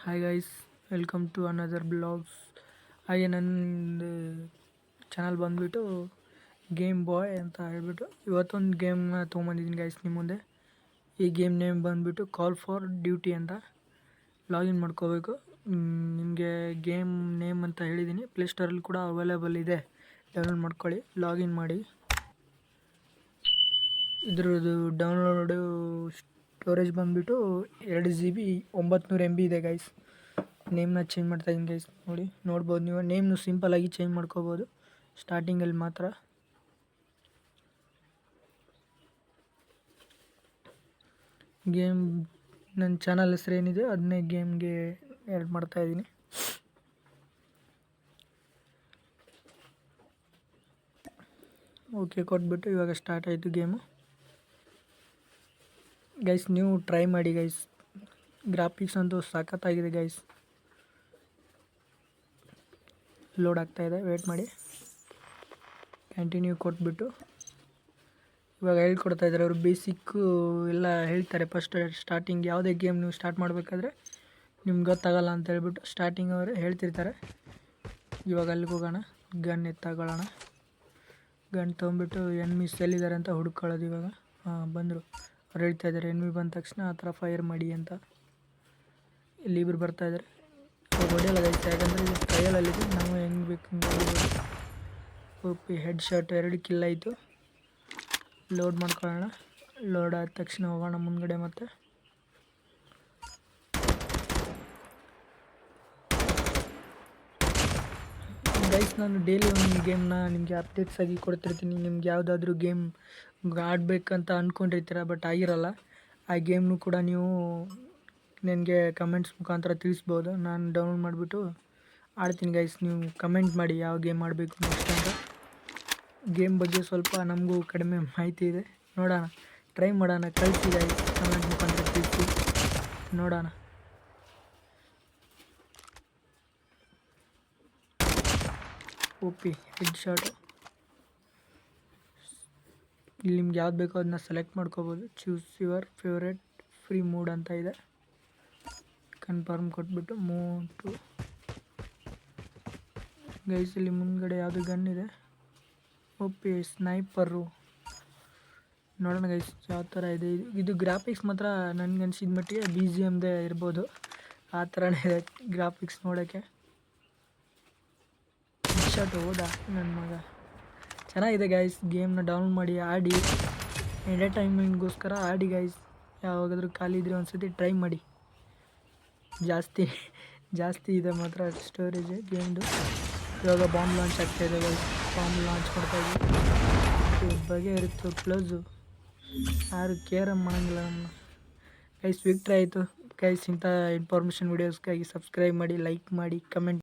Hi guys, welcome to another blogs. ಹಾಗೆ ನನ್ನ channel ಬಂದುಬಿಟ್ಟು ಗೇಮ್ ಬಾಯ್ ಅಂತ ಹೇಳ್ಬಿಟ್ಟು ಇವತ್ತೊಂದು ಗೇಮ್ನ ತೊಗೊಂಬಂದಿದ್ದೀನಿ ಗೈಸ್ ನಿಮ್ಮ ಮುಂದೆ. ಈ ಗೇಮ್ ನೇಮ್ ಬಂದುಬಿಟ್ಟು ಕಾಲ್ ಫಾರ್ ಡ್ಯೂಟಿ ಅಂತ. ಲಾಗಿನ್ ಮಾಡ್ಕೋಬೇಕು. ನಿಮಗೆ ಗೇಮ್ ನೇಮ್ ಅಂತ ಹೇಳಿದ್ದೀನಿ. ಪ್ಲೇಸ್ಟೋರಲ್ಲಿ ಕೂಡ ಅವೈಲೇಬಲ್ ಇದೆ, ಡೌನ್ಲೋಡ್ ಮಾಡ್ಕೊಳ್ಳಿ. ಲಾಗಿನ್ ಮಾಡಿ. ಇದ್ರದ್ದು ಡೌನ್ಲೋಡು ಸ್ಟೋರೇಜ್ ಬಂದುಬಿಟ್ಟು 2 GB 900 MB ಇದೆ ಗೈಸ್. ನೇಮ್ನ ಚೇಂಜ್ ಮಾಡ್ತಾಯಿದ್ದೀನಿ ಗೈಸ್. ನೋಡ್ಬೋದು ನೀವು. ನೇಮ್ನು ಸಿಂಪಲಾಗಿ ಚೇಂಜ್ ಮಾಡ್ಕೋಬೋದು ಸ್ಟಾರ್ಟಿಂಗಲ್ಲಿ ಮಾತ್ರ. ಗೇಮ್ ನನ್ನ ಚಾನಲ್ ಹೆಸರು ಏನಿದೆ ಅದನ್ನೇ ಗೇಮ್ಗೆ ಆ್ಯಡ್ ಮಾಡ್ತಾಯಿದ್ದೀನಿ. ಓಕೆ ಕೊಟ್ಬಿಟ್ಟು ಇವಾಗ ಸ್ಟಾರ್ಟ್ ಆಯಿತು ಗೇಮು ಗೈಸ್. ನೀವು ಟ್ರೈ ಮಾಡಿ ಗೈಸ್. ಗ್ರಾಫಿಕ್ಸ್ ಅಂತೂ ಸಖತ್ತಾಗಿದೆ ಗೈಸ್. ಲೋಡ್ ಆಗ್ತಾಯಿದೆ, ವೇಟ್ ಮಾಡಿ. ಕಂಟಿನ್ಯೂ ಕೊಟ್ಬಿಟ್ಟು ಇವಾಗ ಹೇಳ್ಕೊಡ್ತಾ ಇದ್ದಾರೆ ಅವರು. ಬೇಸಿಕ್ಕು ಎಲ್ಲ ಹೇಳ್ತಾರೆ. ಫಸ್ಟ್ ಸ್ಟಾರ್ಟಿಂಗ್ ಯಾವುದೇ ಗೇಮ್ ನೀವು ಸ್ಟಾರ್ಟ್ ಮಾಡಬೇಕಾದ್ರೆ ನಿಮ್ಗೆ ಗೊತ್ತಾಗಲ್ಲ ಅಂತ ಹೇಳ್ಬಿಟ್ಟು ಸ್ಟಾರ್ಟಿಂಗ್ ಅವರೇ ಹೇಳ್ತಿರ್ತಾರೆ. ಇವಾಗ ಅಲ್ಲಿಗೆ ಹೋಗೋಣ, ಗನ್ ಎತ್ತಾಕೊಳ್ಳೋಣ. ಗನ್ ತೊಗೊಂಬಿಟ್ಟು ಎನ್ಮಿಸ್ ಎಲ್ಲಿದ್ದಾರೆ ಅಂತ ಹುಡ್ಕೊಳ್ಳೋದು. ಇವಾಗ ಬಂದರು. ಅವ್ರು ಹೇಳ್ತಾ ಇದ್ದಾರೆ ಎನ್ಮಿ ಬಂದ ತಕ್ಷಣ ಆ ಥರ ಫೈರ್ ಮಾಡಿ ಅಂತ. ಇಲ್ಲಿ ಇಬ್ಬರು ಬರ್ತಾಯಿದ್ದಾರೆ. ಹೊಡೆಯಲ್ಲ ಗೈಸ್, ಯಾಕಂದರೆ ಇದು ಟ್ರಯಲಲ್ಲಿದೆ. ನಾವು ಹೆಂಗೆ ಬೇಕು ಹಿಂಗೆ. ಓಪಿ ಹೆಡ್ ಶಾಟ್ 2 ಕಿಲ್ ಆಯಿತು. ಲೋಡ್ ಮಾಡ್ಕೊಳ್ಳೋಣ. ಲೋಡ್ ಆದ ತಕ್ಷಣ ಹೋಗೋಣ ಮುಂದ್ಗಡೆ. ಮತ್ತೆ ಗೈಸ್, ನಾನು ಡೈಲಿ ಒಂದು ಗೇಮ್ನ ನಿಮಗೆ ಅಪ್ಡೇಟ್ಸ್ ಆಗಿ ಕೊಡ್ತಿರ್ತೀನಿ. ನಿಮ್ಗೆ ಯಾವುದಾದ್ರೂ ಗೇಮ್ ಆಡಬೇಕಂತ ಅಂದ್ಕೊಂಡಿರ್ತೀರ ಬಟ್ ಆಗಿರಲ್ಲ, ಆ ಗೇಮ್ನು ಕೂಡ ನೀವು ನನಗೆ ಕಮೆಂಟ್ಸ್ ಮುಖಾಂತರ ತಿಳಿಸ್ಬೋದು. ನಾನು ಡೌನ್ಲೋಡ್ ಮಾಡಿಬಿಟ್ಟು ಆಡ್ತೀನಿ ಗೈಸ್. ನೀವು ಕಮೆಂಟ್ ಮಾಡಿ ಯಾವ ಗೇಮ್ ಆಡಬೇಕು ನೆಕ್ಸ್ಟ್ ಅಂತ. ಗೇಮ್ ಬಗ್ಗೆ ಸ್ವಲ್ಪ ನಮಗೂ ಕಡಿಮೆ ಮಾಹಿತಿ ಇದೆ. ನೋಡೋಣ, ಟ್ರೈ ಮಾಡೋಣ. ಕಳಿಸಿ ಗೈಸ್, ಕಮೆಂಟ್ ಮುಖಾಂತರ ತಿಳಿಸಿ ನೋಡೋಣ. ಓಪಿ ಹೆಡ್ ಶಾಟು. ಇಲ್ಲಿ ನಿಮ್ಗೆ ಯಾವ್ದು ಬೇಕೋ ಅದನ್ನ ಸೆಲೆಕ್ಟ್ ಮಾಡ್ಕೋಬೋದು. Choose your favourite free mood ಅಂತ ಇದೆ. ಕನ್ಫರ್ಮ್ ಕೊಟ್ಬಿಟ್ಟು ಮೂವ್ ಟು ಗೈಸ್. ಇಲ್ಲಿ ಮುಂದ್ಗಡೆ ಯಾವುದು ಗನ್ ಇದೆ. ಓಪಿ ಸ್ನೈಪರು. ನೋಡೋಣ ಗೈಸ್ ಯಾವ ಥರ ಇದೆ ಇದು. ಗ್ರಾಫಿಕ್ಸ್ ಮಾತ್ರ ನನಗನ್ಸಿದ ಮಟ್ಟಿಗೆ BGMದೇ ಇರ್ಬೋದು. ಆ ಥರನೇ ಇದೆ ಗ್ರಾಫಿಕ್ಸ್ ನೋಡೋಕ್ಕೆ. ಶಾಟ್ ಹೋದ ನನ್ನ ಮಗ. ಚೆನ್ನಾಗಿದೆ ಗೈಸ್. ಗೇಮ್ನ ಡೌನ್ಲೋಡ್ ಮಾಡಿ ಆಡಿ. ಎಂಟರ್ಟೈನ್ಮೆಂಟ್ಗೋಸ್ಕರ ಆಡಿ ಗೈಸ್. ಯಾವಾಗಾದರೂ ಖಾಲಿ ಇದ್ದರೆ ಒಂದು ಸತಿ ಟ್ರೈ ಮಾಡಿ. ಜಾಸ್ತಿ ಇದೆ ಮಾತ್ರ ಸ್ಟೋರೇಜ್ ಗೇಮ್ದು. ಇವಾಗ ಬಾಂಬ್ ಲಾಂಚ್ ಆಗ್ತಾಯಿದೆ ಗೈಸ್. ಬಾಂಬ್ ಲಾಂಚ್ ಮಾಡ್ತಾಯಿದ್ವಿ. ಬಗೆ ಇರುತ್ತೆ ಕ್ಲೋಸು. ಯಾರು ಕೇರಮ್ ಮಾಡೋಂಗಿಲ್ಲ ನಮ್ಮ ಗೈಸ್. ವಿಕ್ಟ್ರಿ ಆಯಿತು ಗೈಸ್. ಇಂಥ ಇನ್ಫಾರ್ಮೇಷನ್ ವೀಡಿಯೋಸ್ಗಾಗಿ ಸಬ್ಸ್ಕ್ರೈಬ್ ಮಾಡಿ, ಲೈಕ್ ಮಾಡಿ, ಕಮೆಂಟ್